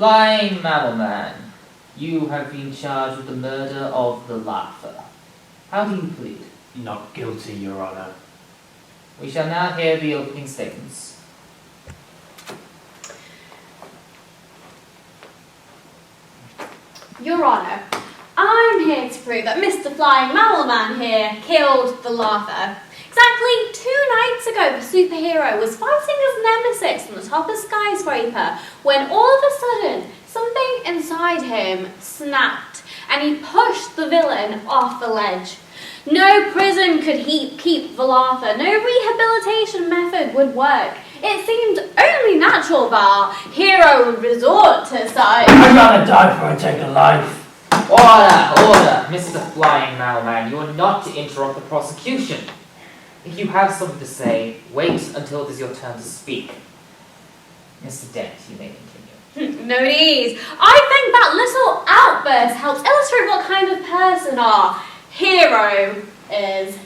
Flying Mammal Man, you have been charged with the murder of the laugher. How do you plead? Not guilty, Your Honour. We shall now hear the opening statements. Your Honour, I'm here to prove that Mr. Flying Mammal Man here killed the laugher. Exactly 2 nights ago, the superhero was fighting his nemesis on the top of a skyscraper when all of a sudden, something inside him snapped and he pushed the villain off the ledge. No prison could keep the laugher. No rehabilitation method would work. It seemed only natural that our hero would resort to such. I'd rather die before I take a life. Order, Mr. Flying Mammal Man. You are not to interrupt the prosecution. If you have something to say, wait until it is your turn to speak. Mr. Dent, you may continue. No need. I think that little outburst helps illustrate what kind of person our hero is.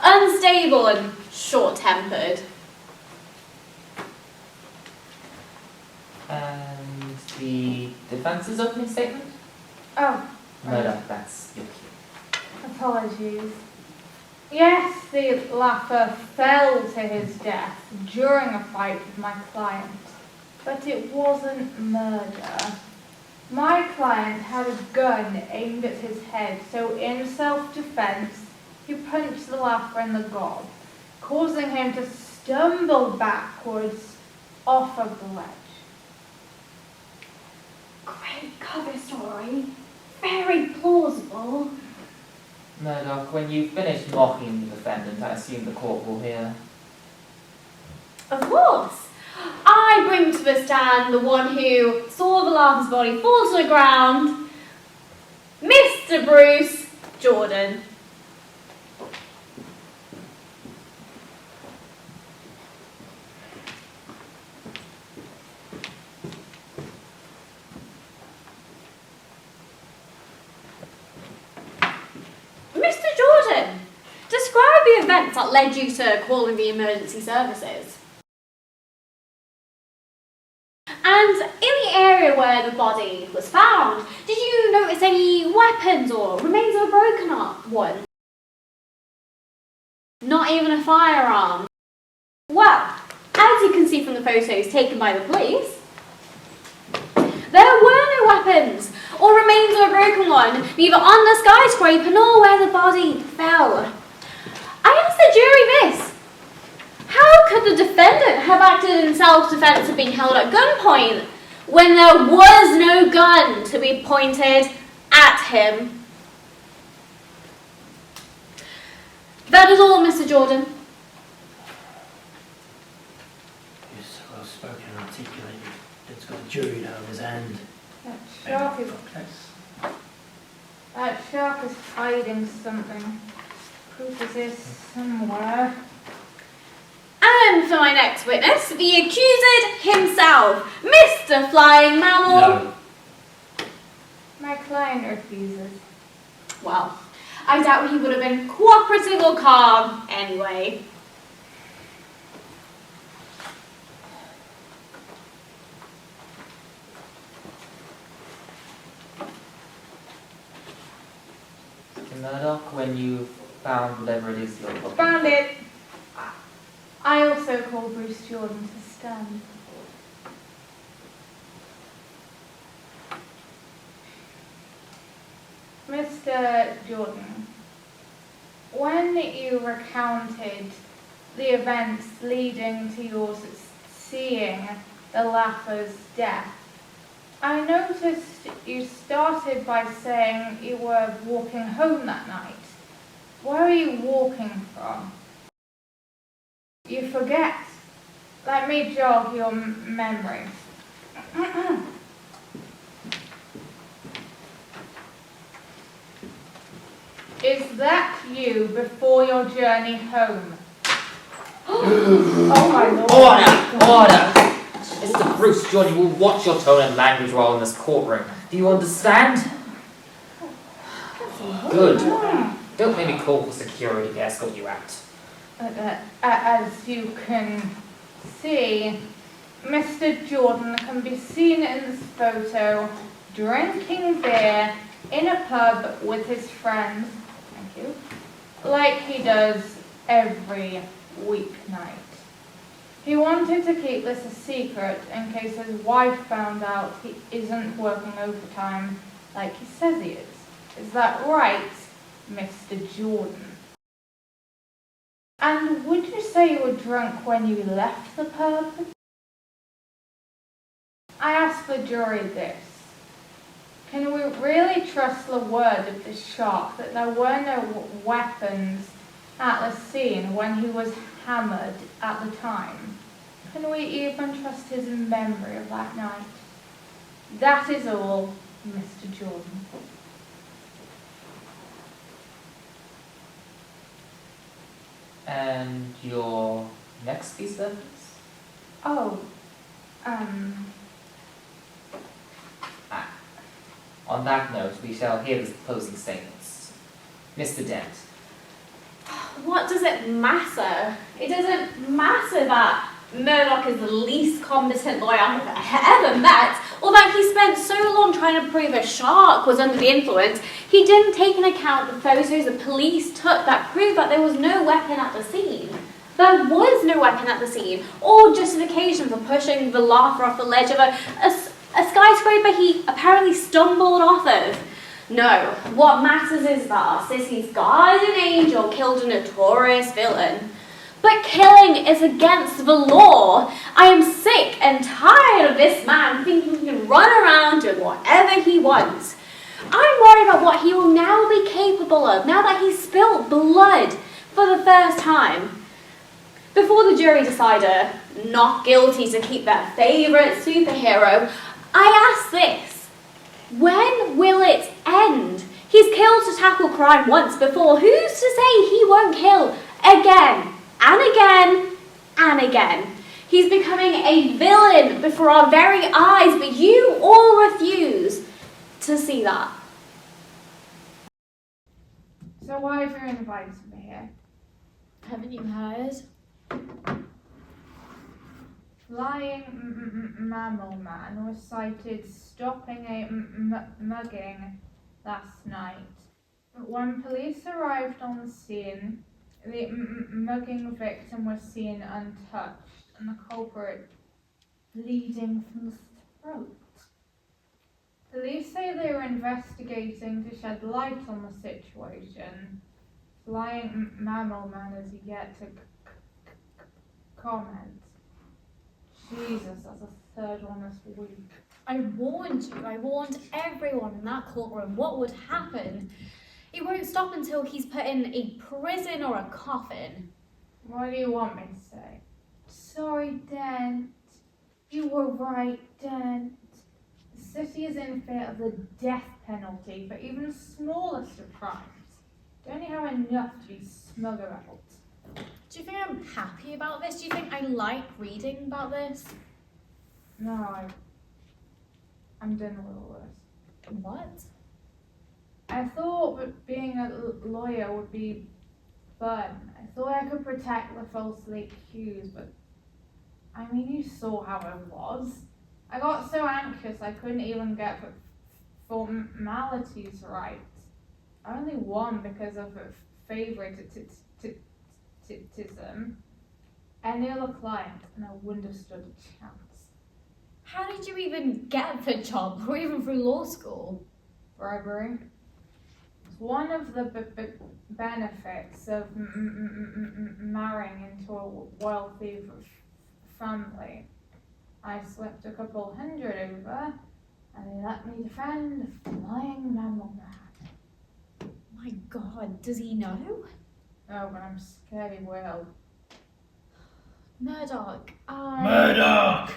Unstable and short-tempered. And the defense's opening statement? Oh. No, that's your cue. Apologies. Yes, the laugher fell to his death during a fight with my client, but it wasn't murder. My client had a gun aimed at his head, so in self-defense, he punched the laugher in the gob, causing him to stumble backwards off of the ledge. Great cover story. Very plausible. Murdoch, when you finish mocking the defendant, I assume the court will hear. Of course. I bring to the stand the one who saw the laugher's body fall to the ground, Mr. Bruce Jordan. Mr. Jordan, describe the events that led you to calling the emergency services. And in the area where the body was found, did you notice any weapons or remains of a broken one? Not even a firearm. Well, as you can see from the photos taken by the police, there were no weapons or remains of a broken one, neither on the skyscraper nor where the body fell. I asked the jury this. How could the defendant have acted in self-defense of being held at gunpoint when there was no gun to be pointed at him? That is all, Mr. Jordan. You're so well spoken and articulated. It's got a jury to hold his hand. That shark is hiding something. Proof is here somewhere. And for my next witness, the accused himself, Mr. Flying Mammal. No. My client refuses. Well, I doubt he would have been cooperative or calm anyway. Mr. Murdoch, when you found whatever it is you're looking for. Found it. I also call Bruce Jordan to stand. Mr. Jordan, when you recounted the events leading to your seeing the laugher's death, I noticed you started by saying you were walking home that night. Where are you walking from? You forget. Let me jog your memory. Is that you before your journey home? Oh my lord. Order! Mr. Bruce Jordan, you will watch your tone and language while in this courtroom. Do you understand? Good. Don't make me call for security to escort you out. As you can see, Mr. Jordan can be seen in this photo drinking beer in a pub with his friends, thank you, like he does every weeknight. He wanted to keep this a secret in case his wife found out he isn't working overtime like he says he is. Is that right, Mr. Jordan? And would you say you were drunk when you left the pub? I ask the jury this. Can we really trust the word of this shark that there were no weapons at the scene when he was hammered at the time? Can we even trust his memory of that night? That is all, Mr. Jordan. And your next piece of evidence? Oh, On that note, we shall hear the closing statements. Mr. Dent. What does it matter? It doesn't matter that Murdoch is the least competent lawyer I've ever met, or that he spent so long trying to prove a shark was under the influence. He didn't take into account the photos the police took that proved that there was no weapon at the scene. There was no weapon at the scene, or justification for pushing the laugher off the ledge of a skyscraper he apparently stumbled off of. No, what matters is that our city's guardian angel killed a notorious villain. But killing is against the law. I am sick and tired of this man thinking he can run around doing whatever he wants. I'm worried about what he will now be capable of now that he's spilled blood for the first time. Before the jury decided not guilty to keep their favourite superhero, I ask this: when will it end? He's killed to tackle crime once before. Who's to say he won't kill again and again and again? He's becoming a villain before our very eyes, but you all refuse to see that. so why have you invited me here? Haven't you heard? Flying Mammal Man was sighted stopping a mugging last night. But when police arrived on the scene, the mugging victim was seen untouched and the culprit bleeding from the throat. Police say they were investigating to shed light on the situation. Flying Mammal Man is yet to comment. Jesus, that's a third one this week. I warned you, I warned everyone in that courtroom what would happen. It won't stop until he's put in a prison or a coffin. What do you want me to say? Sorry, Dent. You were right, Dent. The city is in fear of the death penalty for even the smallest of crimes. Don't you have enough to be smug about? Do you think I'm happy about this? Do you think I like reading about this? No, I'm doing a little worse. What? I thought that being a lawyer would be fun. I thought I could protect the falsely accused, but I mean, you saw how it was. I got so anxious I couldn't even get the formalities right. I only won because of a favoritism. Any other client, and I wouldn't have stood a chance. How did you even get the job, or even through law school? Bribery. It's one of the benefits of marrying into a wealthy family. I slipped a couple hundred over, and they let me defend the Flying Mammal Man. My God, does he know? No, but I'm scared he will. Murdoch, Murdoch!